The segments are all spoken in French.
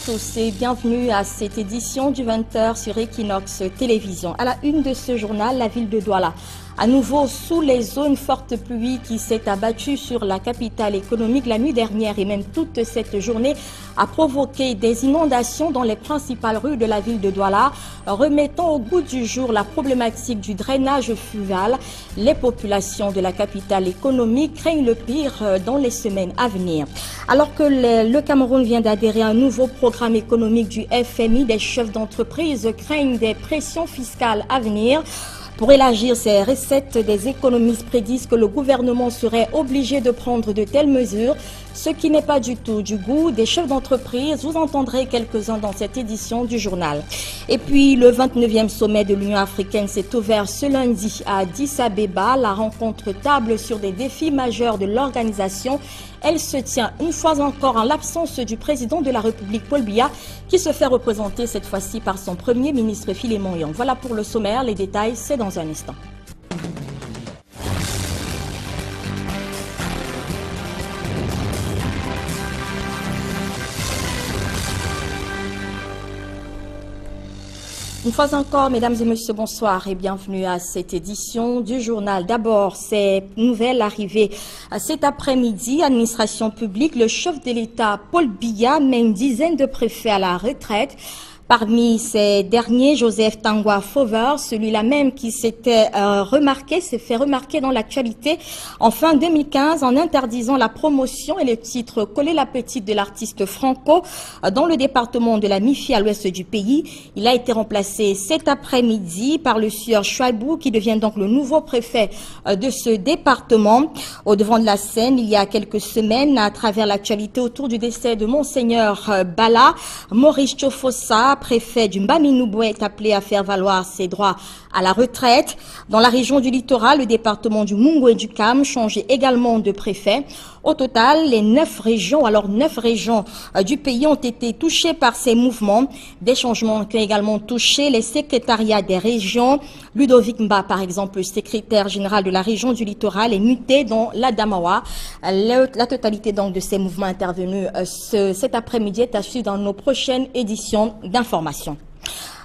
tous et bienvenue à cette édition du 20h sur Equinox Télévision. À la une de ce journal, la ville de Douala. À nouveau sous les eaux, une forte pluie qui s'est abattue sur la capitale économique la nuit dernière et même toute cette journée a provoqué des inondations dans les principales rues de la ville de Douala, remettant au goût du jour la problématique du drainage fluvial. Les populations de la capitale économique craignent le pire dans les semaines à venir. Alors que le Cameroun vient d'adhérer à un nouveau programme économique du FMI, des chefs d'entreprise craignent des pressions fiscales à venir. Pour élargir ces recettes, des économistes prédisent que le gouvernement serait obligé de prendre de telles mesures, ce qui n'est pas du tout du goût des chefs d'entreprise. Vous entendrez quelques-uns dans cette édition du journal. Et puis, le 29e sommet de l'Union africaine s'est ouvert ce lundi à Addis Abeba. La rencontre table sur des défis majeurs de l'organisation. Elle se tient une fois encore en l'absence du président de la République, Paul Biya, qui se fait représenter cette fois-ci par son premier ministre Philémon Yang. Voilà pour le sommaire, les détails, c'est dans un instant. Une fois encore, mesdames et messieurs, bonsoir et bienvenue à cette édition du journal. D'abord, ces nouvelles arrivées cet après-midi. Administration publique, le chef de l'État, Paul Biya, met une dizaine de préfets à la retraite. Parmi ces derniers, Joseph Tangwa Fauver, celui-là même qui s'est fait remarquer dans l'actualité en fin 2015 en interdisant la promotion et le titre Coller la petite de l'artiste Franco dans le département de la Mifi à l'ouest du pays. Il a été remplacé cet après-midi par le sieur Chouaibou qui devient donc le nouveau préfet de ce département. Au devant de la scène, il y a quelques semaines, à travers l'actualité autour du décès de Monseigneur Bala, Maurice Chofossa, préfet du Mbaminouboué, est appelé à faire valoir ses droits à la retraite. Dans la région du littoral, le département du Mungo et du Cam changeait également de préfet. Au total, les 9 régions du pays ont été touchées par ces mouvements. Des changements qui ont également touché les secrétariats des régions. Ludovic Mba, par exemple, le secrétaire général de la région du littoral, est muté dans l'Adamawa. La totalité donc de ces mouvements intervenus cet après-midi est à suivre dans nos prochaines éditions d'information.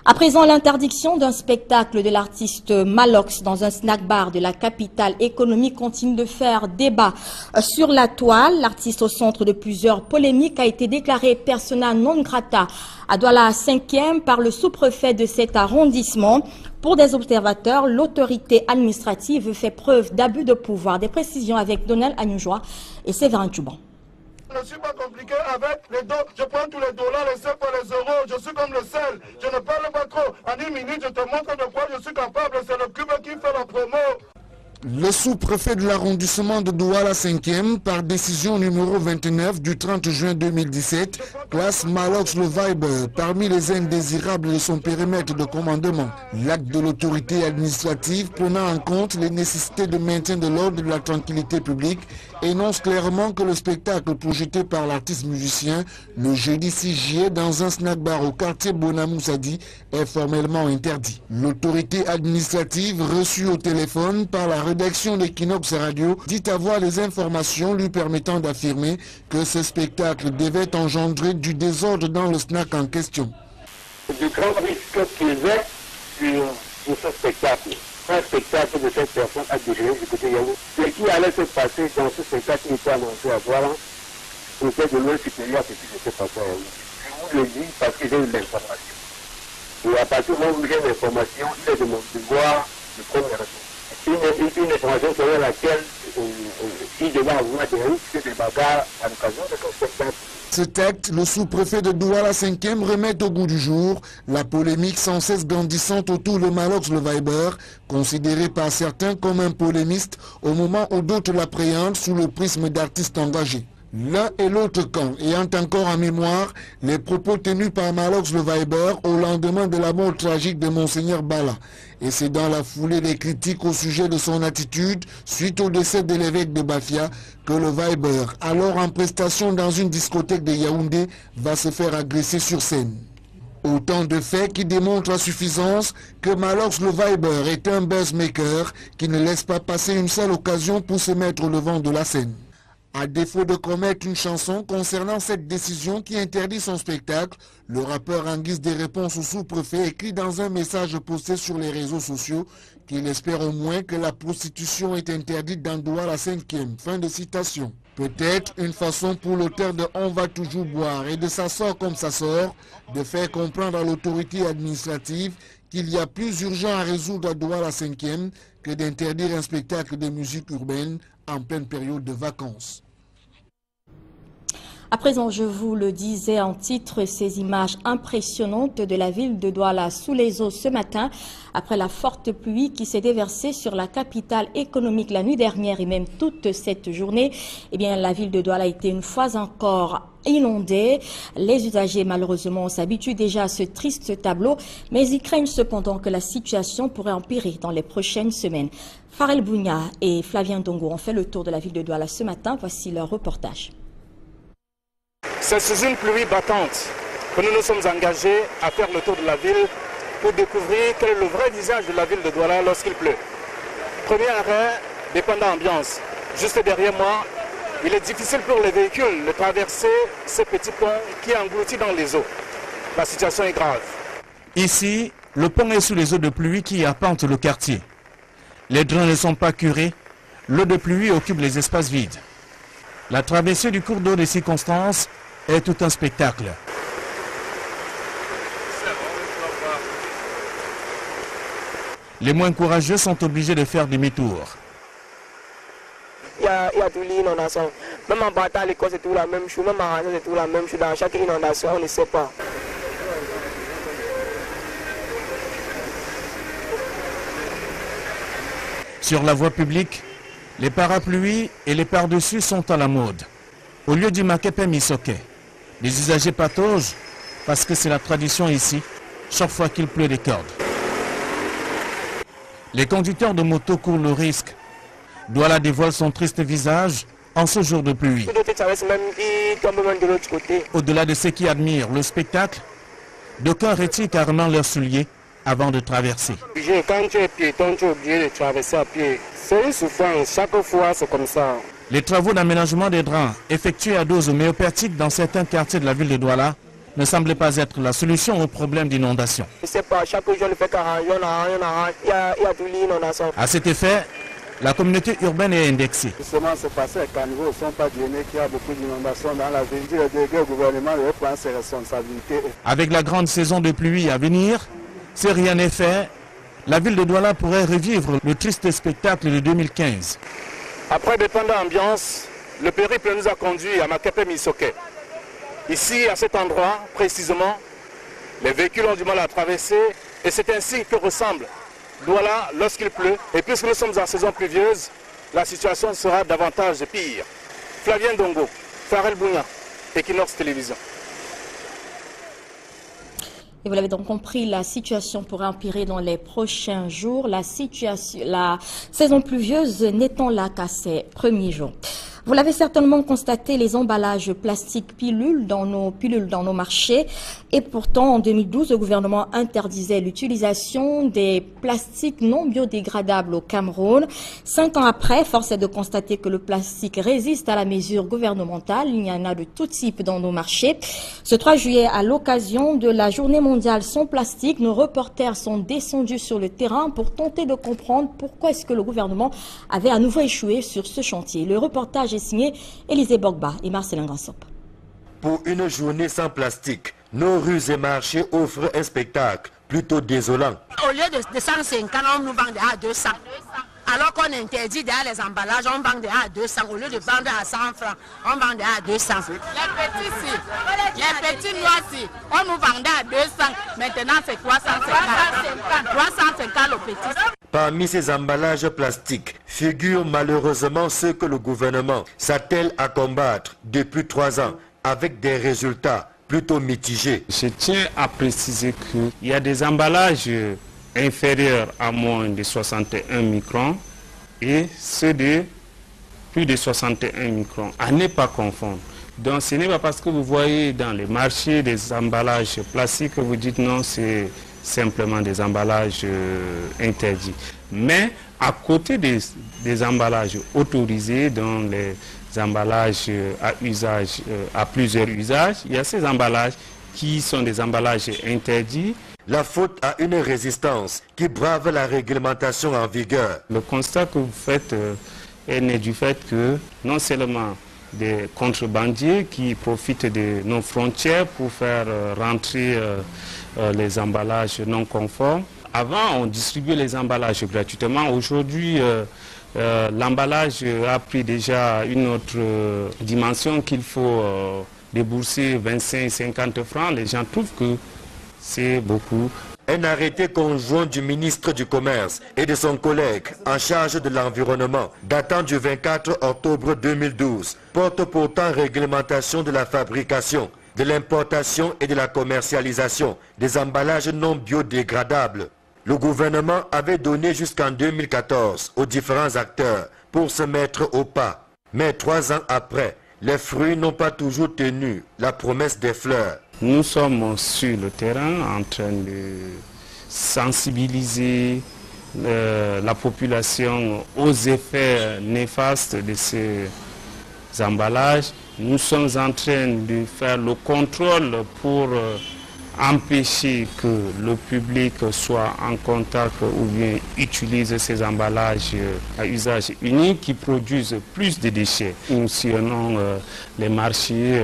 À présent, l'interdiction d'un spectacle de l'artiste Malox dans un snack-bar de la capitale économique continue de faire débat sur la toile. L'artiste au centre de plusieurs polémiques a été déclaré persona non grata à Douala 5e par le sous-préfet de cet arrondissement. Pour des observateurs, l'autorité administrative fait preuve d'abus de pouvoir. Des précisions avec Donald Agnojoa et Séverin Touban. Je ne suis pas compliqué avec les dos, je prends tous les dollars, les cents pour les euros, je suis comme le sel, je ne parle pas trop. En une minute, je te montre de quoi je suis capable, c'est le cube qui fait la promo. Le sous-préfet de l'arrondissement de Douala 5e, par décision numéro 29 du 30 juin 2017, classe Malox le Viber parmi les indésirables de son périmètre de commandement. L'acte de l'autorité administrative prenant en compte les nécessités de maintien de l'ordre et de la tranquillité publique énonce clairement que le spectacle projeté par l'artiste musicien le jeudi 6 juillet dans un snack-bar au quartier Bonamoussadi est formellement interdit. L'autorité administrative reçue au téléphone par la rédaction d'Equinox Radio dit avoir les informations lui permettant d'affirmer que ce spectacle devait engendrer du désordre dans le snack en question. Du grand risque qu'il y ait sur ce spectacle. Un spectacle de cette personne a déjeuné du côté Yahoo. Ce qui allait se passer dans ce spectacle qui était annoncé à Douala était de loin supérieur à ce qui s'était passé à Yahoo. Je vous le dis parce que j'ai eu l'information. Et à partir du moment où j'ai l'information, il est de mon devoir de prendre une information selon laquelle il devait avoir des risques de bagarre à l'occasion de son spectacle. Cet acte, le sous-préfet de Douala 5e remet au goût du jour la polémique sans cesse grandissante autour de Malox le Viber, considéré par certains comme un polémiste au moment où d'autres l'appréhendent sous le prisme d'artistes engagés. L'un et l'autre camp ayant encore en mémoire les propos tenus par Malox le Viber au lendemain de la mort tragique de Monseigneur Bala. Et c'est dans la foulée des critiques au sujet de son attitude suite au décès de l'évêque de Bafia que le Viber, alors en prestation dans une discothèque de Yaoundé, va se faire agresser sur scène. Autant de faits qui démontrent à suffisance que Malox le Viber est un buzzmaker qui ne laisse pas passer une seule occasion pour se mettre au devant de la scène. À défaut de commettre une chanson concernant cette décision qui interdit son spectacle, le rappeur, en guise de réponse au sous-préfet, écrit dans un message posté sur les réseaux sociaux qu'il espère au moins que la prostitution est interdite dans Douala 5e. Fin de citation. Peut-être une façon pour l'auteur de On va toujours boire et de Ça sort comme ça sort de faire comprendre à l'autorité administrative qu'il y a plus urgent à résoudre à Douala 5e que d'interdire un spectacle de musique urbaine en pleine période de vacances. À présent, je vous le disais en titre, ces images impressionnantes de la ville de Douala sous les eaux ce matin, après la forte pluie qui s'est déversée sur la capitale économique la nuit dernière et même toute cette journée. Eh bien, la ville de Douala a été une fois encore inondée. Les usagers, malheureusement, s'habituent déjà à ce triste tableau, mais ils craignent cependant que la situation pourrait empirer dans les prochaines semaines. Farel Bounia et Flavien Dongo ont fait le tour de la ville de Douala ce matin. Voici leur reportage. C'est sous une pluie battante que nous nous sommes engagés à faire le tour de la ville pour découvrir quel est le vrai visage de la ville de Douala lorsqu'il pleut. Premier arrêt, dépendant ambiance. Juste derrière moi, il est difficile pour les véhicules de traverser ce petit pont qui est englouti dans les eaux. La situation est grave. Ici, le pont est sous les eaux de pluie qui arpentent le quartier. Les drains ne sont pas curés, l'eau de pluie occupe les espaces vides. La traversée du cours d'eau des circonstances est tout un spectacle. Les moins courageux sont obligés de faire demi-tour. Il y a toute l'inondation. Même en battant à l'école, c'est tout la même chose. Même en rentrant, c'est tout la même chose. Dans chaque inondation, on ne sait pas. Sur la voie publique, les parapluies et les pare-dessus sont à la mode. Au lieu du makepe misoke, les usagers pataugent parce que c'est la tradition ici, chaque fois qu'il pleut des cordes. Les conducteurs de moto courent le risque. Douala dévoile son triste visage en ce jour de pluie. Au-delà de ceux qui admirent le spectacle, d'aucuns retirent carrément leurs souliers avant de traverser. Quand tu es piéton, tu es obligé de traverser à pied. C'est une souffrance, chaque fois c'est comme ça. Les travaux d'aménagement des drains effectués à dose homéopathique dans certains quartiers de la ville de Douala ne semblaient pas être la solution au problème d'inondation. Je ne sais pas, chaque jour je fais 40, il y a toute l'inondation. À cet effet, la communauté urbaine est indexée. Justement, c'est passé qu'à niveau ne sont pas donnés qu'il y a beaucoup d'inondations dans la ville. Le délégué au gouvernement devait prendre ses responsabilités. Avec la grande saison de pluie à venir, si rien n'est fait, la ville de Douala pourrait revivre le triste spectacle de 2015. Après dépendant ambiance, le périple nous a conduits à Makepe Misoke. Ici, à cet endroit, précisément, les véhicules ont du mal à traverser et c'est ainsi que ressemble Douala lorsqu'il pleut. Et puisque nous sommes en saison pluvieuse, la situation sera davantage pire. Flavien Dongo, Farel Bounia, Equinox Télévision. Et vous l'avez donc compris, la situation pourrait empirer dans les prochains jours. La saison pluvieuse n'étant là qu'à ses premiers jours. Vous l'avez certainement constaté, les emballages plastiques pilules dans nos marchés. Et pourtant, en 2012, le gouvernement interdisait l'utilisation des plastiques non biodégradables au Cameroun. 5 ans après, force est de constater que le plastique résiste à la mesure gouvernementale. Il y en a de tout type dans nos marchés. Ce 3 juillet, à l'occasion de la journée mondiale sans plastique, nos reporters sont descendus sur le terrain pour tenter de comprendre pourquoi est-ce que le gouvernement avait à nouveau échoué sur ce chantier. Le reportage est signé Élisée Bogba et Marcelin Gansop. Pour une journée sans plastique, nos rues et marchés offrent un spectacle plutôt désolant. Au lieu de 150, on nous vend à 200. Alors qu'on interdit derrière les emballages, on vend à 200. Au lieu de vendre à 100 francs, on vend à 200. Les petits noirs, on nous vendait à 200. Maintenant, c'est 350. 350 le petit. Parmi ces emballages plastiques figurent malheureusement ceux que le gouvernement s'attelle à combattre depuis 3 ans avec des résultats plutôt mitigés. Je tiens à préciser qu'il y a des emballages inférieurs à moins de 61 microns et ceux de plus de 61 microns, à ne pas confondre. Donc ce n'est pas parce que vous voyez dans les marchés des emballages plastiques que vous dites non, c'est simplement des emballages interdits. Mais à côté des emballages autorisés dans emballages à plusieurs usages. Il y a ces emballages qui sont des emballages interdits. La faute à une résistance qui brave la réglementation en vigueur. Le constat que vous faites est né du fait que non seulement des contrebandiers qui profitent de nos frontières pour faire rentrer les emballages non conformes. Avant, on distribuait les emballages gratuitement. Aujourd'hui, l'emballage a pris déjà une autre dimension qu'il faut débourser 25-50 francs. Les gens trouvent que c'est beaucoup. Un arrêté conjoint du ministre du Commerce et de son collègue en charge de l'environnement, datant du 24 octobre 2012, porte pourtant réglementation de la fabrication, de l'importation et de la commercialisation des emballages non biodégradables. Le gouvernement avait donné jusqu'en 2014 aux différents acteurs pour se mettre au pas. Mais 3 ans après, les fruits n'ont pas toujours tenu la promesse des fleurs. Nous sommes sur le terrain en train de sensibiliser la population aux effets néfastes de ces emballages. Nous sommes en train de faire le contrôle pour empêcher que le public soit en contact ou bien utilise ces emballages à usage unique qui produisent plus de déchets. Nous sillonnons les marchés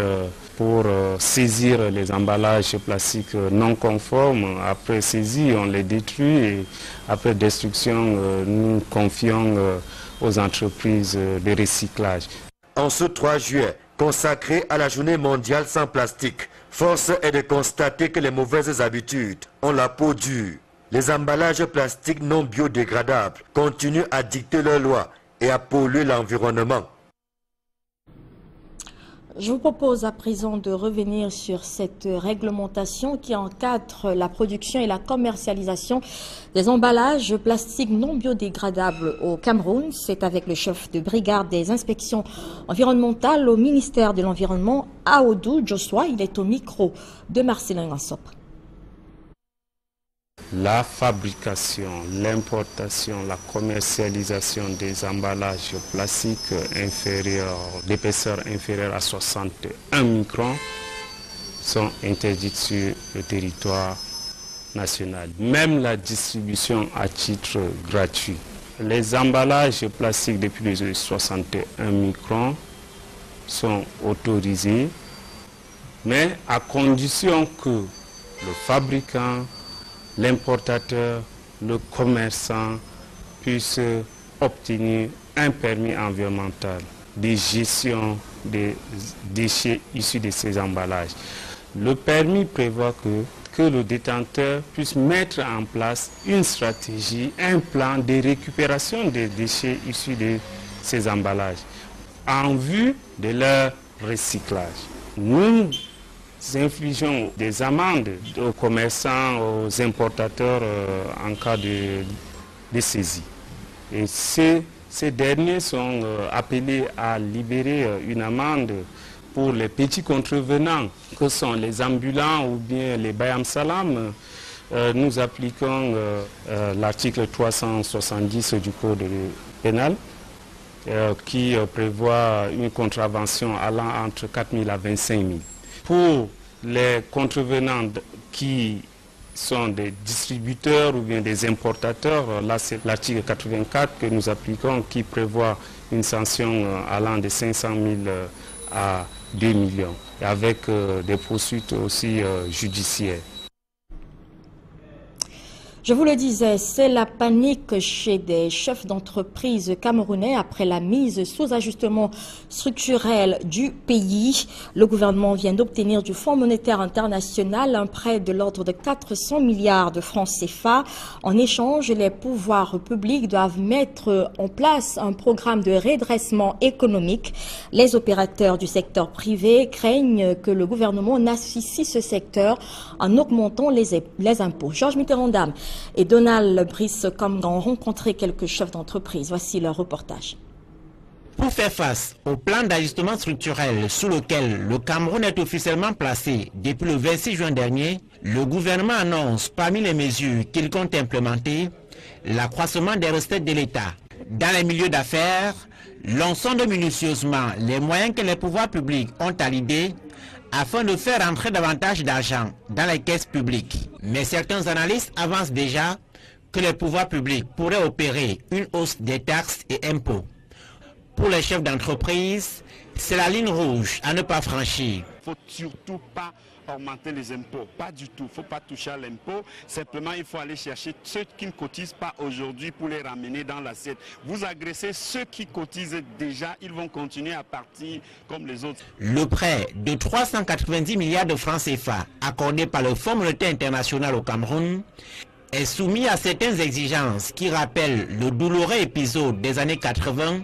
pour saisir les emballages plastiques non conformes. Après saisie, on les détruit et après destruction, nous confions aux entreprises de recyclage. En ce 3 juillet, consacré à la journée mondiale sans plastique, force est de constater que les mauvaises habitudes ont la peau dure. Les emballages plastiques non biodégradables continuent à dicter leurs lois et à polluer l'environnement. Je vous propose à présent de revenir sur cette réglementation qui encadre la production et la commercialisation des emballages plastiques non biodégradables au Cameroun. C'est avec le chef de brigade des inspections environnementales au ministère de l'Environnement, Aodou Joshua. Il est au micro de Marcelin Gansop. La fabrication, l'importation, la commercialisation des emballages plastiques d'épaisseur inférieure à 61 microns sont interdites sur le territoire national. Même la distribution à titre gratuit. Les emballages plastiques de plus de 61 microns sont autorisés, mais à condition que le fabricant, l'importateur, le commerçant puisse obtenir un permis environnemental de gestion des déchets issus de ces emballages. Le permis prévoit que le détenteur puisse mettre en place une stratégie, un plan de récupération des déchets issus de ces emballages en vue de leur recyclage. Nous infligeons des amendes aux commerçants, aux importateurs en cas de saisie. Et ces derniers sont appelés à libérer une amende pour les petits contrevenants, que sont les ambulants ou bien les bayam salam. Nous appliquons l'article 370 du Code pénal qui prévoit une contravention allant entre 4 000 à 25 000. Pour les contrevenants qui sont des distributeurs ou bien des importateurs, là c'est l'article 84 que nous appliquons qui prévoit une sanction allant de 500 000 à 2 millions, avec des poursuites aussi judiciaires. Je vous le disais, c'est la panique chez des chefs d'entreprise camerounais après la mise sous ajustement structurel du pays. Le gouvernement vient d'obtenir du Fonds monétaire international un prêt de l'ordre de 400 milliards de francs CFA. En échange, les pouvoirs publics doivent mettre en place un programme de redressement économique. Les opérateurs du secteur privé craignent que le gouvernement n'asphyxie ce secteur en augmentant les impôts. Georges Mitterrand et Donald Brice Kamgan ont rencontré quelques chefs d'entreprise. Voici leur reportage. Pour faire face au plan d'ajustement structurel sous lequel le Cameroun est officiellement placé depuis le 26 juin dernier, le gouvernement annonce parmi les mesures qu'il compte implémenter l'accroissement des recettes de l'État. Dans les milieux d'affaires, L'on sonde minutieusement les moyens que les pouvoirs publics ont à l'idée afin de faire entrer davantage d'argent dans les caisses publiques. Mais certains analystes avancent déjà que les pouvoirs publics pourraient opérer une hausse des taxes et impôts. Pour les chefs d'entreprise, c'est la ligne rouge à ne pas franchir. Il ne faut surtout pas augmenter les impôts, pas du tout. Il ne faut pas toucher à l'impôt. Simplement, il faut aller chercher ceux qui ne cotisent pas aujourd'hui pour les ramener dans l'assiette. Vous agressez ceux qui cotisent déjà, ils vont continuer à partir comme les autres. Le prêt de 390 milliards de francs CFA accordé par le Fonds monétaire international au Cameroun est soumis à certaines exigences qui rappellent le douloureux épisode des années 80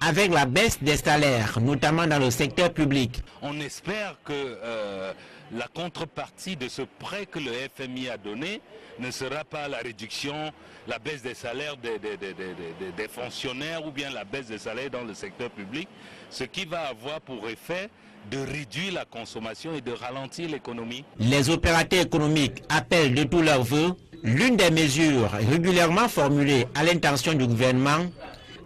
avec la baisse des salaires, notamment dans le secteur public. On espère que la contrepartie de ce prêt que le FMI a donné ne sera pas la réduction, la baisse des salaires des fonctionnaires ou bien la baisse des salaires dans le secteur public, ce qui va avoir pour effet de réduire la consommation et de ralentir l'économie. Les opérateurs économiques appellent de tous leurs vœux l'une des mesures régulièrement formulées à l'intention du gouvernement,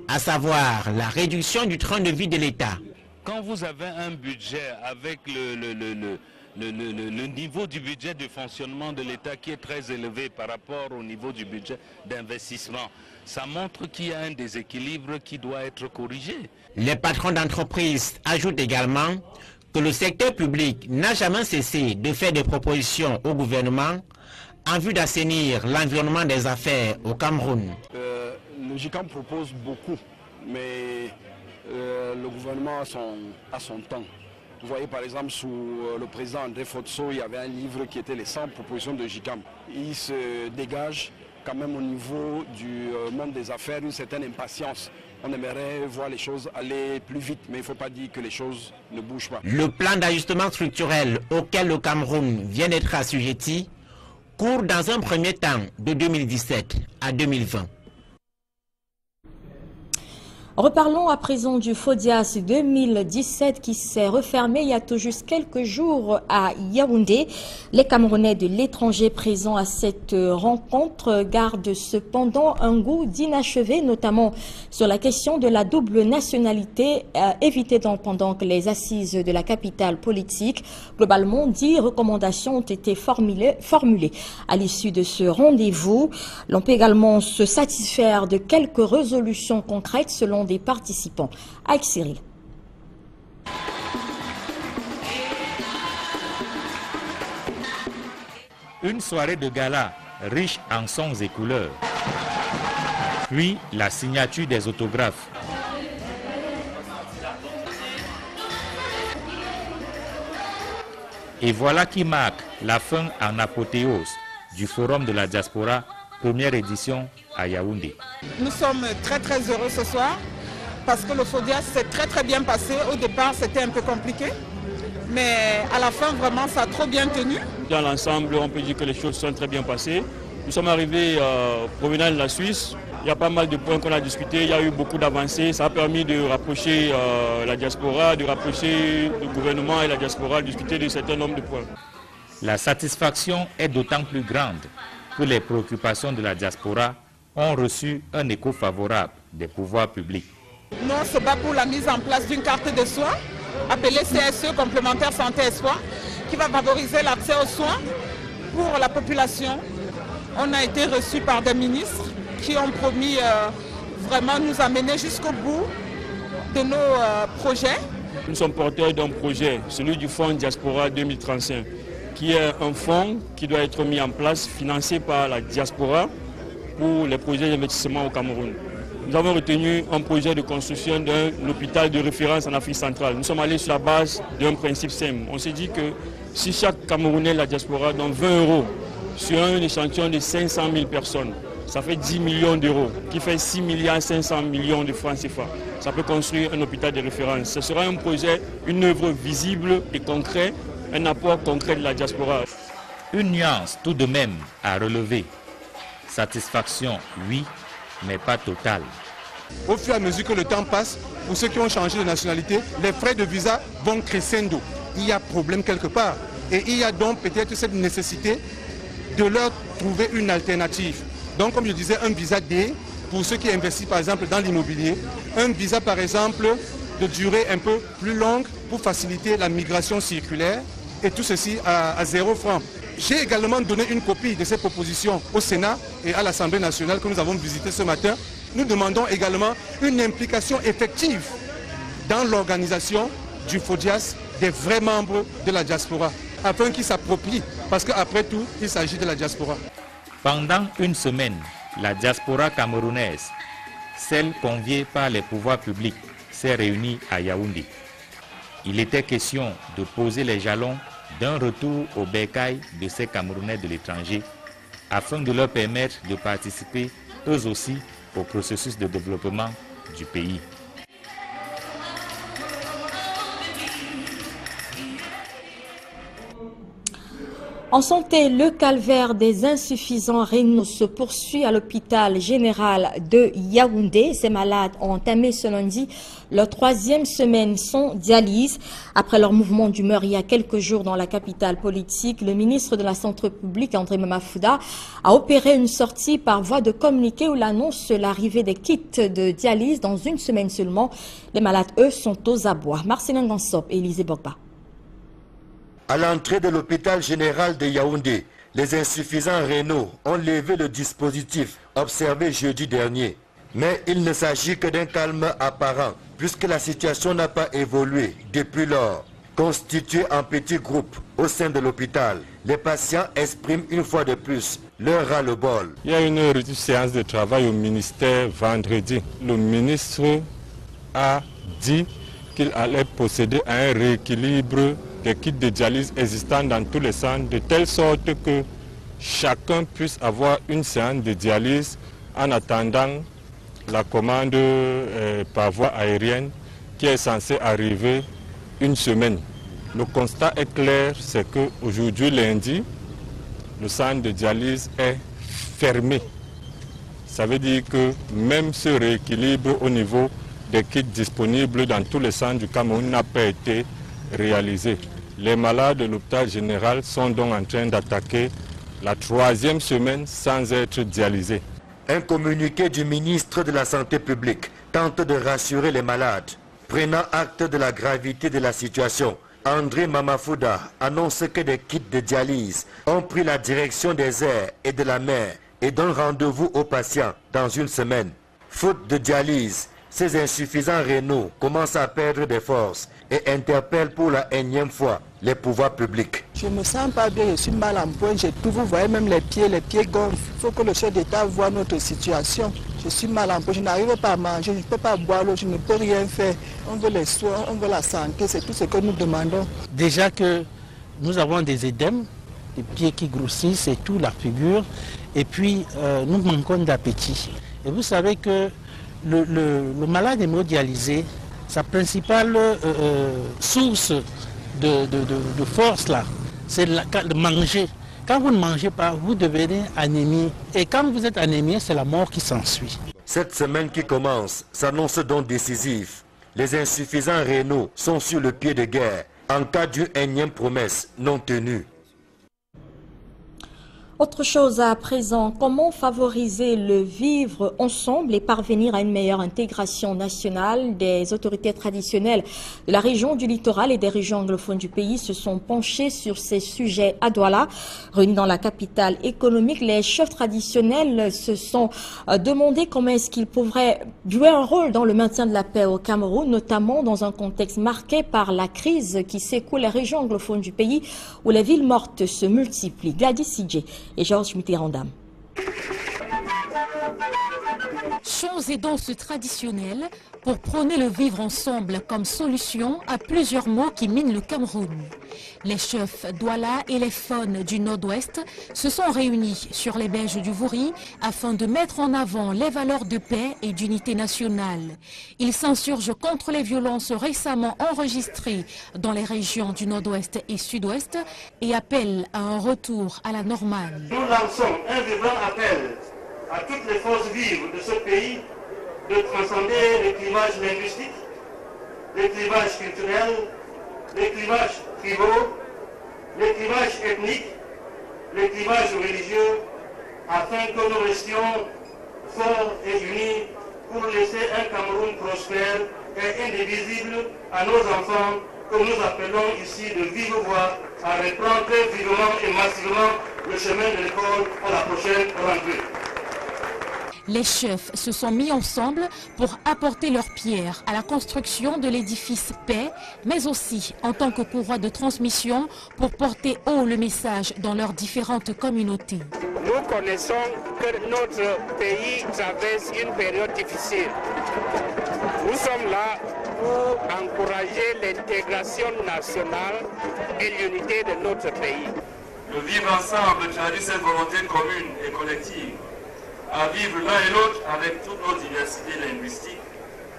à savoir la réduction du train de vie de l'État. Quand vous avez un budget avec le niveau du budget de fonctionnement de l'État qui est très élevé par rapport au niveau du budget d'investissement, ça montre qu'il y a un déséquilibre qui doit être corrigé. Les patrons d'entreprise ajoutent également que le secteur public n'a jamais cessé de faire des propositions au gouvernement en vue d'assainir l'environnement des affaires au Cameroun. Le GICAM propose beaucoup, mais le gouvernement a son temps. Vous voyez par exemple sous le président André Fotso, il y avait un livre qui était les 100 propositions de GICAM. Il se dégage quand même au niveau du monde des affaires une certaine impatience. On aimerait voir les choses aller plus vite, mais il ne faut pas dire que les choses ne bougent pas. Le plan d'ajustement structurel auquel le Cameroun vient d'être assujetti court dans un premier temps de 2017 à 2020. Reparlons à présent du FODIAS 2017 qui s'est refermé il y a tout juste quelques jours à Yaoundé. Les Camerounais de l'étranger présents à cette rencontre gardent cependant un goût d'inachevé, notamment sur la question de la double nationalité, évitée donc pendant que les assises de la capitale politique. Globalement, 10 recommandations ont été formulées. À l'issue de ce rendez-vous, l'on peut également se satisfaire de quelques résolutions concrètes selon des participants. Avec Cyril. Une soirée de gala riche en sons et couleurs. Puis la signature des autographes. Et voilà qui marque la fin en apothéose du Forum de la Diaspora, première édition à Yaoundé. Nous sommes très heureux ce soir parce que le FODIAS s'est très bien passé. Au départ, c'était un peu compliqué, mais à la fin, vraiment, ça a trop bien tenu. Dans l'ensemble, on peut dire que les choses sont très bien passées. Nous sommes arrivés provenant de la Suisse. Il y a pas mal de points qu'on a discutés. Il y a eu beaucoup d'avancées. Ça a permis de rapprocher la diaspora, de rapprocher le gouvernement et la diaspora, de discuter de certains nombres de points. La satisfaction est d'autant plus grande que les préoccupations de la diaspora ont reçu un écho favorable des pouvoirs publics. Nous, on se bat pour la mise en place d'une carte de soins, appelée CSE, complémentaire santé et soins, qui va favoriser l'accès aux soins pour la population. On a été reçus par des ministres qui ont promis vraiment nous amener jusqu'au bout de nos projets. Nous sommes porteurs d'un projet, celui du Fonds Diaspora 2035, qui est un fonds qui doit être mis en place, financé par la diaspora pour les projets d'investissement au Cameroun. Nous avons retenu un projet de construction d'un hôpital de référence en Afrique centrale. Nous sommes allés sur la base d'un principe simple. On s'est dit que si chaque Camerounais de la diaspora donne 20 € sur un échantillon de 500 000 personnes, ça fait 10 millions d'euros, qui fait 6 500 millions de francs CFA. Ça peut construire un hôpital de référence. Ce sera un projet, une œuvre visible et concrète, un apport concret de la diaspora. Une nuance tout de même à relever. Satisfaction, oui, mais pas totale. Au fur et à mesure que le temps passe, pour ceux qui ont changé de nationalité, les frais de visa vont crescendo. Il y a problème quelque part. Et il y a donc peut-être cette nécessité de leur trouver une alternative. Donc comme je disais, un visa D pour ceux qui investissent par exemple dans l'immobilier, un visa par exemple de durée un peu plus longue pour faciliter la migration circulaire et tout ceci à 0 francs. J'ai également donné une copie de ces propositions au Sénat et à l'Assemblée nationale que nous avons visité ce matin. Nous demandons également une implication effective dans l'organisation du FODIAS des vrais membres de la diaspora, afin qu'ils s'approprient, parce qu'après tout, il s'agit de la diaspora. Pendant une semaine, la diaspora camerounaise, celle conviée par les pouvoirs publics, s'est réunie à Yaoundé. Il était question de poser les jalons d'un retour au bercail de ces Camerounais de l'étranger, afin de leur permettre de participer eux aussi au processus de développement du pays. En santé, le calvaire des insuffisants rénaux se poursuit à l'hôpital général de Yaoundé. Ces malades ont entamé ce lundi leur 3e semaine sans dialyse. Après leur mouvement d'humeur il y a quelques jours dans la capitale politique, le ministre de la Santé publique, André Mamafouda, a opéré une sortie par voie de communiqué où il annonce l'arrivée des kits de dialyse dans une semaine seulement. Les malades, eux, sont aux abois. Marcelin Gansop et Élisée Bogba. À l'entrée de l'hôpital général de Yaoundé, les insuffisants rénaux ont levé le dispositif observé jeudi dernier. Mais il ne s'agit que d'un calme apparent, puisque la situation n'a pas évolué depuis lors. Constitués en petits groupes au sein de l'hôpital, les patients expriment une fois de plus leur ras-le-bol. Il y a une séance de travail au ministère vendredi. Le ministre a dit qu'il allait procéder à un rééquilibre des kits de dialyse existants dans tous les centres, de telle sorte que chacun puisse avoir une séance de dialyse en attendant la commande par voie aérienne qui est censée arriver une semaine. Le constat est clair, c'est qu'aujourd'hui, lundi, le centre de dialyse est fermé. Ça veut dire que même ce rééquilibre au niveau des kits disponibles dans tous les centres du Cameroun n'a pas été réalisé. Les malades de l'hôpital général sont donc en train d'attaquer la 3e semaine sans être dialysés. Un communiqué du ministre de la Santé publique tente de rassurer les malades. Prenant acte de la gravité de la situation, André Mamafouda annonce que des kits de dialyse ont pris la direction des airs et de la mer et donne rendez-vous aux patients dans une semaine. Faute de dialyse, ces insuffisants rénaux commencent à perdre des forces et interpellent pour la énième fois les pouvoirs publics. Je ne me sens pas bien, je suis mal en point, vous voyez même les pieds gonflent. Il faut que le chef d'État voie notre situation. Je suis mal en point, je n'arrive pas à manger, je ne peux pas boire l'eau, je ne peux rien faire. On veut les soins, on veut la santé, c'est tout ce que nous demandons. Déjà que nous avons des édèmes, des pieds qui grossissent et tout, la figure, et puis nous manquons d'appétit. Et vous savez que le malade hémodialysé, sa principale source de force là, c'est de manger. Quand vous ne mangez pas, vous devenez anémie. Et quand vous êtes anémie, c'est la mort qui s'ensuit. Cette semaine qui commence s'annonce donc décisive. Les insuffisants rénaux sont sur le pied de guerre en cas d'une énième promesse non tenue. Autre chose à présent, comment favoriser le vivre ensemble et parvenir à une meilleure intégration nationale? Des autorités traditionnelles de la région du littoral et des régions anglophones du pays se sont penchées sur ces sujets à Douala. Réunis dans la capitale économique, les chefs traditionnels se sont demandé comment est-ce qu'ils pourraient jouer un rôle dans le maintien de la paix au Cameroun, notamment dans un contexte marqué par la crise qui secoue les régions anglophones du pays où les villes mortes se multiplient. Gladys Sidje et Georges Mitterrandam. Chants et danses traditionnelles pour prôner le vivre ensemble comme solution à plusieurs maux qui minent le Cameroun. Les chefs Douala et les faunes du Nord-Ouest se sont réunis sur les berges du Vouri afin de mettre en avant les valeurs de paix et d'unité nationale. Ils s'insurgent contre les violences récemment enregistrées dans les régions du Nord-Ouest et Sud-Ouest et appellent à un retour à la normale. Nous lançons un vibrant appel à toutes les forces vives de ce pays de transcender les clivages linguistiques, les clivages culturels, les clivages tribaux, les clivages ethniques, les clivages religieux, afin que nous restions fort et uni pour laisser un Cameroun prospère et indivisible à nos enfants que nous appelons ici de vive voix à reprendre très vivement et massivement le chemin de l'école pour la prochaine rentrée. Les chefs se sont mis ensemble pour apporter leur pierre à la construction de l'édifice paix, mais aussi en tant que courroie de transmission pour porter haut le message dans leurs différentes communautés. Nous connaissons que notre pays traverse une période difficile. Nous sommes là pour encourager l'intégration nationale et l'unité de notre pays. Le vivre ensemble traduit cette volonté commune et collective à vivre l'un et l'autre avec toutes nos diversités linguistiques,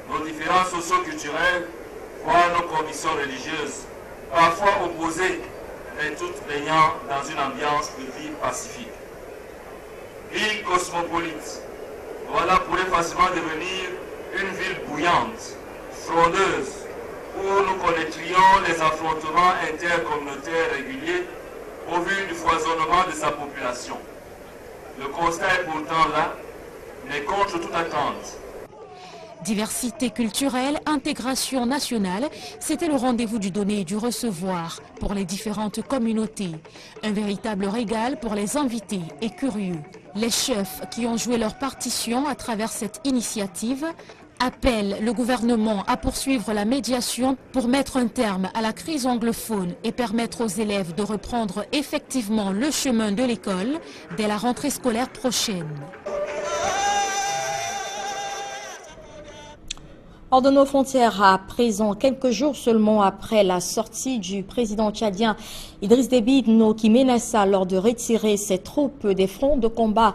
nos différences socio-culturelles, voire nos convictions religieuses, parfois opposées, mais toutes baignant dans une ambiance de vie pacifique. Ville cosmopolite, voilà pourrait facilement devenir une ville bouillante, frondeuse, où nous connaîtrions les affrontements intercommunautaires réguliers au vu du foisonnement de sa population. Le constat est pourtant là, mais contre toute attente. Diversité culturelle, intégration nationale, c'était le rendez-vous du donner et du recevoir pour les différentes communautés. Un véritable régal pour les invités et curieux. Les chefs qui ont joué leur partition à travers cette initiative appellent le gouvernement à poursuivre la médiation pour mettre un terme à la crise anglophone et permettre aux élèves de reprendre effectivement le chemin de l'école dès la rentrée scolaire prochaine. Hors de nos frontières, à présent, quelques jours seulement après la sortie du président tchadien Idriss Déby Itno, qui menaça alors de retirer ses troupes des fronts de combat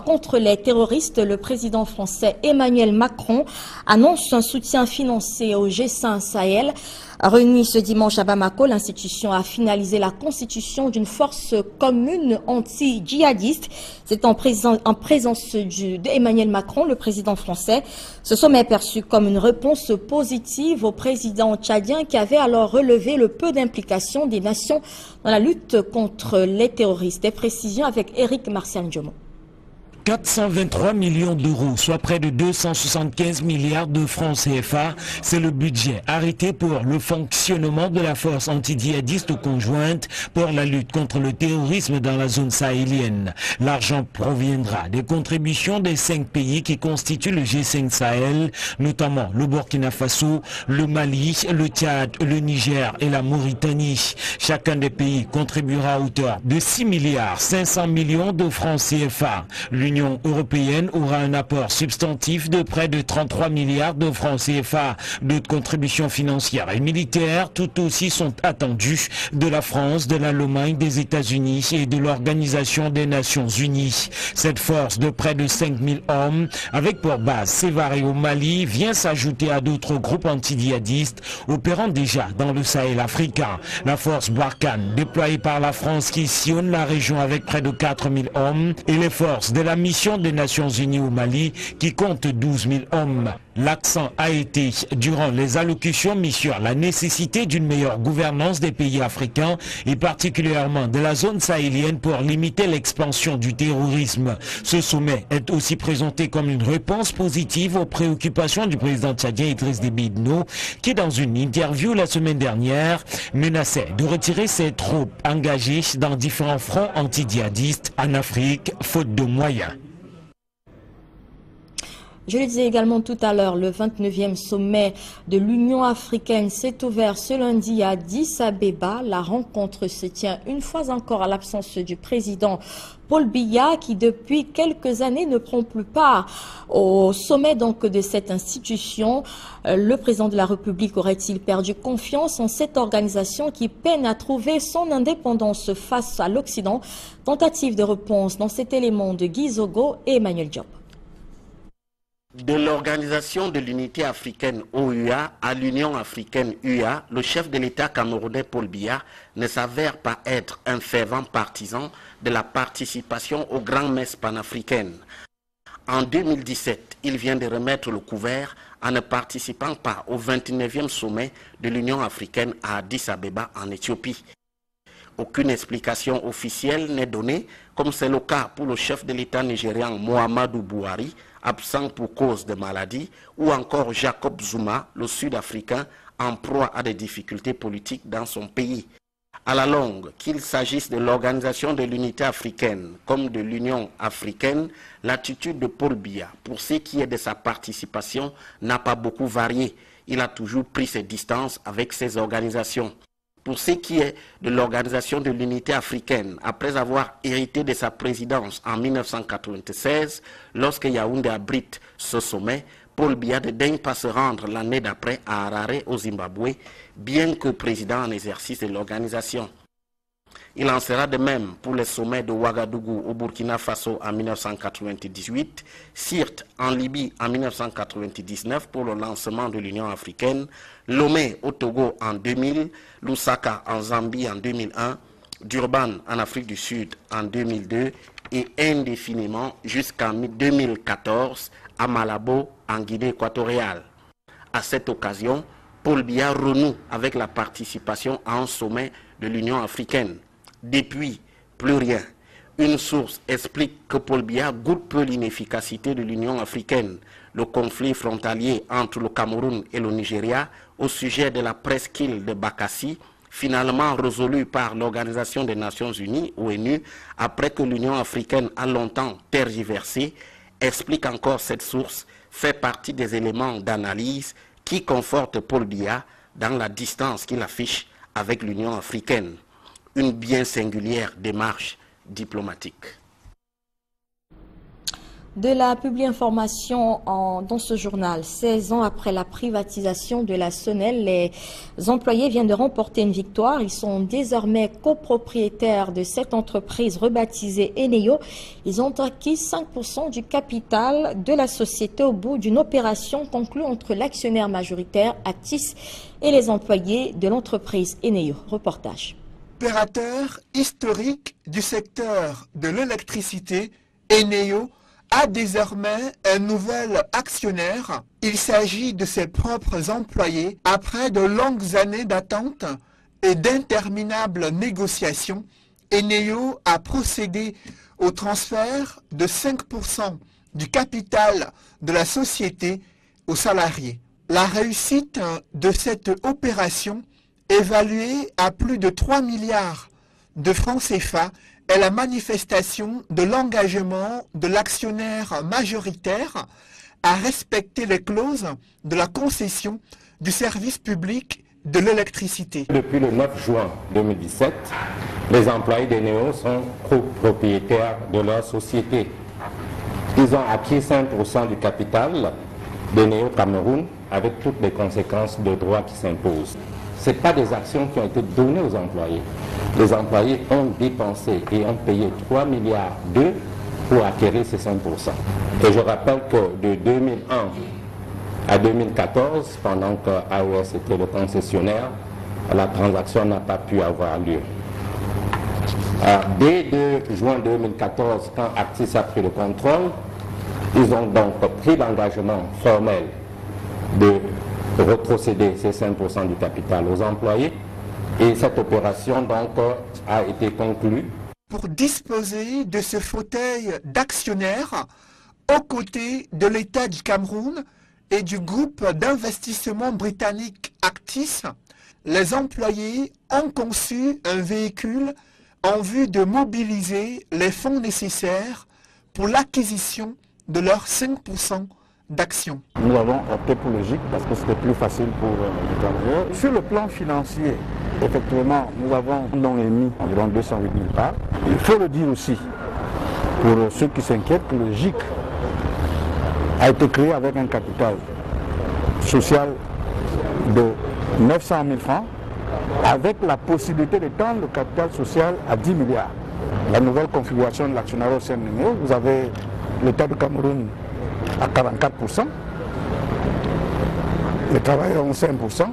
contre les terroristes, le président français Emmanuel Macron annonce un soutien financier au G5 Sahel. Réunie ce dimanche à Bamako, l'institution a finalisé la constitution d'une force commune anti-djihadiste. C'est en présence d'Emmanuel Macron, le président français. Ce sommet est perçu comme une réponse positive au président tchadien qui avait alors relevé le peu d'implication des nations dans la lutte contre les terroristes. Des précisions avec Eric Marcial Djomo. 423 millions d'euros, soit près de 275 milliards de francs CFA, c'est le budget arrêté pour le fonctionnement de la force anti-djihadiste conjointe pour la lutte contre le terrorisme dans la zone sahélienne. L'argent proviendra des contributions des 5 pays qui constituent le G5 Sahel, notamment le Burkina Faso, le Mali, le Tchad, le Niger et la Mauritanie. Chacun des pays contribuera à hauteur de 6 milliards 500 millions de francs CFA. L'Union européenne aura un apport substantif de près de 33 milliards de francs CFA. D'autres contributions financières et militaires tout aussi sont attendues de la France, de l'Allemagne, des États-Unis et de l'Organisation des Nations Unies. Cette force de près de 5000 hommes, avec pour base Sévaré au Mali, vient s'ajouter à d'autres groupes anti-djihadistes opérant déjà dans le Sahel africain. La force Barkhane, déployée par la France qui sillonne la région avec près de 4000 hommes, et les forces de la mission des Nations Unies au Mali qui compte 12 000 hommes. L'accent a été, durant les allocutions, mis sur la nécessité d'une meilleure gouvernance des pays africains et particulièrement de la zone sahélienne pour limiter l'expansion du terrorisme. Ce sommet est aussi présenté comme une réponse positive aux préoccupations du président tchadien Idriss Déby Itno qui, dans une interview la semaine dernière, menaçait de retirer ses troupes engagées dans différents fronts anti-djihadistes en Afrique, faute de moyens. Je le disais également tout à l'heure, le 29e sommet de l'Union africaine s'est ouvert ce lundi à Addis Abeba. La rencontre se tient une fois encore à l'absence du président Paul Biya qui depuis quelques années ne prend plus part au sommet donc de cette institution. Le président de la République aurait-il perdu confiance en cette organisation qui peine à trouver son indépendance face à l'Occident? Tentative de réponse dans cet élément de Guy Zogo et Emmanuel Diop. De l'Organisation de l'Unité africaine OUA à l'Union africaine UA, le chef de l'État camerounais Paul Biya ne s'avère pas être un fervent partisan de la participation aux grandes messes panafricaines. En 2017, il vient de remettre le couvert en ne participant pas au 29e sommet de l'Union africaine à Addis Abeba en Éthiopie. Aucune explication officielle n'est donnée, comme c'est le cas pour le chef de l'État nigérian Muhammadu Buhari, absent pour cause de maladie, ou encore Jacob Zuma, le Sud-Africain, en proie à des difficultés politiques dans son pays. À la longue, qu'il s'agisse de l'Organisation de l'Unité africaine comme de l'Union africaine, l'attitude de Paul Biya, pour ce qui est de sa participation, n'a pas beaucoup varié. Il a toujours pris ses distances avec ces organisations. Pour ce qui est de l'Organisation de l'Unité africaine, après avoir hérité de sa présidence en 1996, lorsque Yaoundé abrite ce sommet, Paul Biya ne daigne pas se rendre l'année d'après à Harare, au Zimbabwe, bien que président en exercice de l'organisation. Il en sera de même pour les sommets de Ouagadougou au Burkina Faso en 1998, Sirte en Libye en 1999 pour le lancement de l'Union africaine, Lomé au Togo en 2000, Lusaka en Zambie en 2001, Durban en Afrique du Sud en 2002 et indéfiniment jusqu'en 2014 à Malabo en Guinée équatoriale. À cette occasion, Paul Biya renoue avec la participation à un sommet de l'Union africaine. Depuis, plus rien. Une source explique que Paul Biya goûte peu l'inefficacité de l'Union africaine. Le conflit frontalier entre le Cameroun et le Nigeria au sujet de la presqu'île de Bakassi, finalement résolu par l'Organisation des Nations Unies, ONU, après que l'Union africaine a longtemps tergiversé, explique encore cette source, fait partie des éléments d'analyse qui confortent Paul Biya dans la distance qu'il affiche avec l'Union africaine. Une bien singulière démarche diplomatique. De la publi-information dans ce journal, 16 ans après la privatisation de la Sonel, les employés viennent de remporter une victoire. Ils sont désormais copropriétaires de cette entreprise rebaptisée Eneo. Ils ont acquis 5% du capital de la société au bout d'une opération conclue entre l'actionnaire majoritaire Actis et les employés de l'entreprise Eneo. Reportage. Opérateur historique du secteur de l'électricité, Eneo a désormais un nouvel actionnaire. Il s'agit de ses propres employés. Après de longues années d'attente et d'interminables négociations, Eneo a procédé au transfert de 5% du capital de la société aux salariés. La réussite de cette opération, évaluée à plus de 3 milliards de francs CFA, est la manifestation de l'engagement de l'actionnaire majoritaire à respecter les clauses de la concession du service public de l'électricité. Depuis le 9 juin 2017, les employés d'Eneo sont copropriétaires de leur société. Ils ont acquis 5% du capital d'Eneo Cameroun avec toutes les conséquences de droit qui s'imposent. Ce n'est pas des actions qui ont été données aux employés. Les employés ont dépensé et ont payé 3 milliards d'euros pour acquérir ces 5%. Et je rappelle que de 2001 à 2014, pendant que AOS était le concessionnaire, la transaction n'a pas pu avoir lieu. Dès 2 juin 2014, quand Actis a pris le contrôle, ils ont donc pris l'engagement formel de retrocéder ces 5% du capital aux employés et cette opération donc a été conclue. Pour disposer de ce fauteuil d'actionnaire aux côtés de l'État du Cameroun et du groupe d'investissement britannique Actis, les employés ont conçu un véhicule en vue de mobiliser les fonds nécessaires pour l'acquisition de leurs 5% d'actions. Nous avons opté pour le GIC parce que c'était plus facile pour les travailleurs. Sur le plan financier, effectivement, nous avons émis environ 208 000 parts. Il faut le dire aussi, pour ceux qui s'inquiètent, que le GIC a été créé avec un capital social de 900 000 francs, avec la possibilité d'étendre le capital social à 10 milliards. La nouvelle configuration de l'actionnariat au sein de Eneo, vous avez l'État du Cameroun à 44%, les travailleurs ont 5%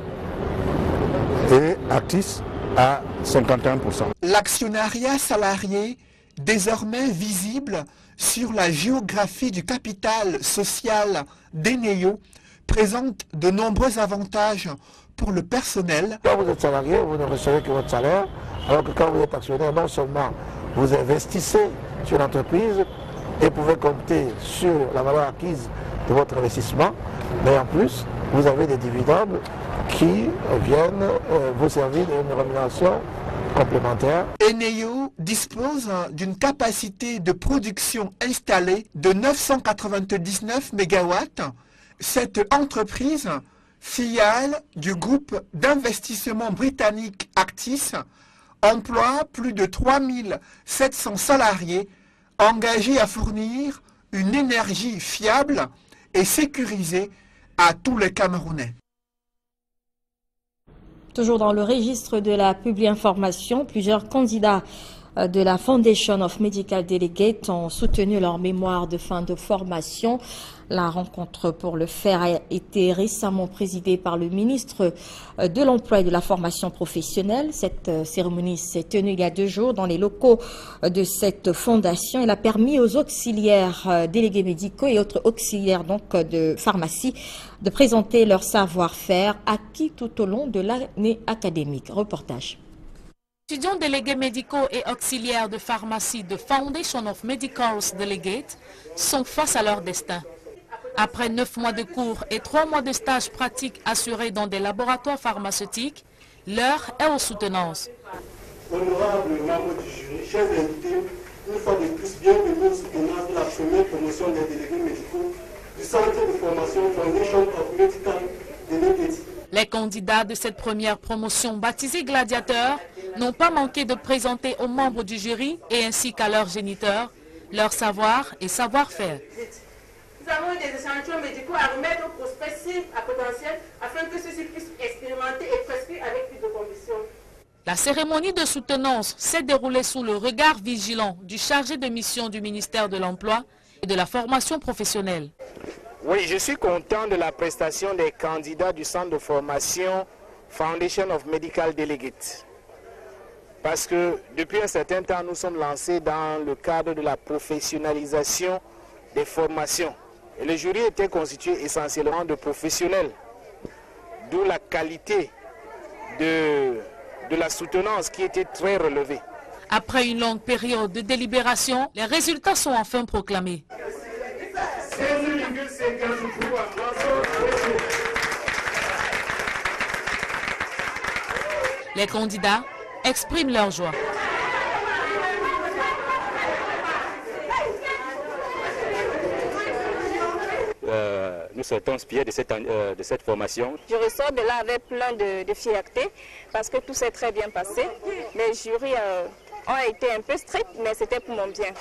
et Actis à 51%. L'actionnariat salarié, désormais visible sur la géographie du capital social d'Eneo, présente de nombreux avantages pour le personnel. Quand vous êtes salarié, vous ne recevez que votre salaire, alors que quand vous êtes actionnaire, non seulement vous investissez sur l'entreprise et pouvez compter sur la valeur acquise de votre investissement, mais en plus, vous avez des dividendes qui viennent vous servir d'une rémunération complémentaire. Eneo dispose d'une capacité de production installée de 999 MW. Cette entreprise, filiale du groupe d'investissement britannique Actis, emploie plus de 3700 salariés engagés à fournir une énergie fiable et sécurisée à tous les Camerounais. Toujours dans le registre de la publi-information, plusieurs candidats de la Foundation of Medical Delegates ont soutenu leur mémoire de fin de formation. La rencontre pour le faire a été récemment présidée par le ministre de l'Emploi et de la Formation professionnelle. Cette cérémonie s'est tenue il y a 2 jours dans les locaux de cette fondation. Elle a permis aux auxiliaires délégués médicaux et autres auxiliaires donc de pharmacie de présenter leur savoir-faire acquis tout au long de l'année académique. Reportage. Étudiants délégués médicaux et auxiliaires de pharmacie de Foundation of Medical Delegates sont face à leur destin. Après 9 mois de cours et 3 mois de stage pratique assurés dans des laboratoires pharmaceutiques, l'heure est aux soutenances. Honorables membres du jury, chers invités, une fois de plus, bienvenue aux soutenances de la première promotion des délégués médicaux du centre de formation Foundation of Medical Delegates. Les candidats de cette première promotion baptisée gladiateurs n'ont pas manqué de présenter aux membres du jury et ainsi qu'à leurs géniteurs leur savoir et savoir-faire. Nous avons des échantillons médicaux à remettre aux prospects cibles à potentiel afin que ceux-ci puissent expérimenter et prescrire avec plus de conviction. La cérémonie de soutenance s'est déroulée sous le regard vigilant du chargé de mission du ministère de l'Emploi et de la formation professionnelle. Oui, je suis content de la prestation des candidats du centre de formation Foundation of Medical Delegates. Parce que depuis un certain temps, nous sommes lancés dans le cadre de la professionnalisation des formations. Et le jury était constitué essentiellement de professionnels. D'où la qualité de la soutenance qui était très relevée. Après une longue période de délibération, les résultats sont enfin proclamés. Les candidats expriment leur joie. Nous sommes fiers de cette formation. Je ressors de là avec plein de fierté parce que tout s'est très bien passé. Les jurys ont été un peu stricts, mais c'était pour mon bien.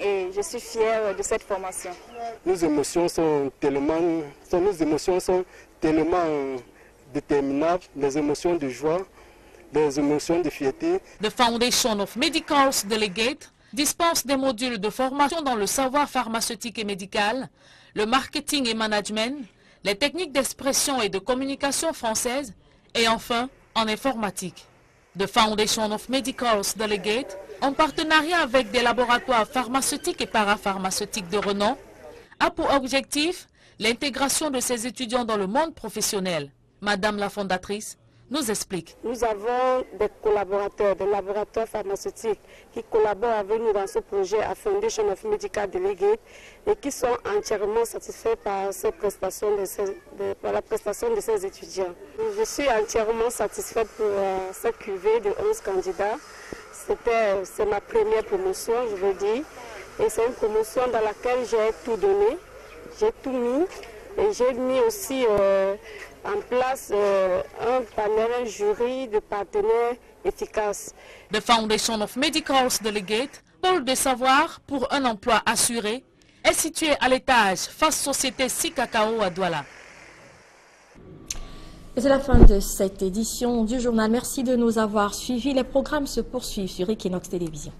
Et je suis fière de cette formation. Nos émotions sont tellement déterminables, les émotions de joie, les émotions de fierté. The Foundation of Medical Delegates dispense des modules de formation dans le savoir pharmaceutique et médical, le marketing et management, les techniques d'expression et de communication françaises et enfin en informatique. The Foundation of Medical Delegates, en partenariat avec des laboratoires pharmaceutiques et parapharmaceutiques de renom, a pour objectif l'intégration de ces étudiants dans le monde professionnel. Madame la fondatrice nous explique. Nous avons des collaborateurs, des laboratoires pharmaceutiques qui collaborent avec nous dans ce projet à Foundation of Medical Delegates et qui sont entièrement satisfaits par la prestation de ces étudiants. Je suis entièrement satisfaite pour cette cuvée de 11 candidats. C'est ma première promotion, je veux dire, et c'est une promotion dans laquelle j'ai tout donné, j'ai tout mis, et j'ai mis aussi en place un panel, un jury de partenaires efficaces. The Foundation of Medical Delegates, pôle de savoir pour un emploi assuré, est situé à l'étage face Société Sikakao à Douala. C'est la fin de cette édition du journal. Merci de nous avoir suivis. Les programmes se poursuivent sur Equinox Télévision.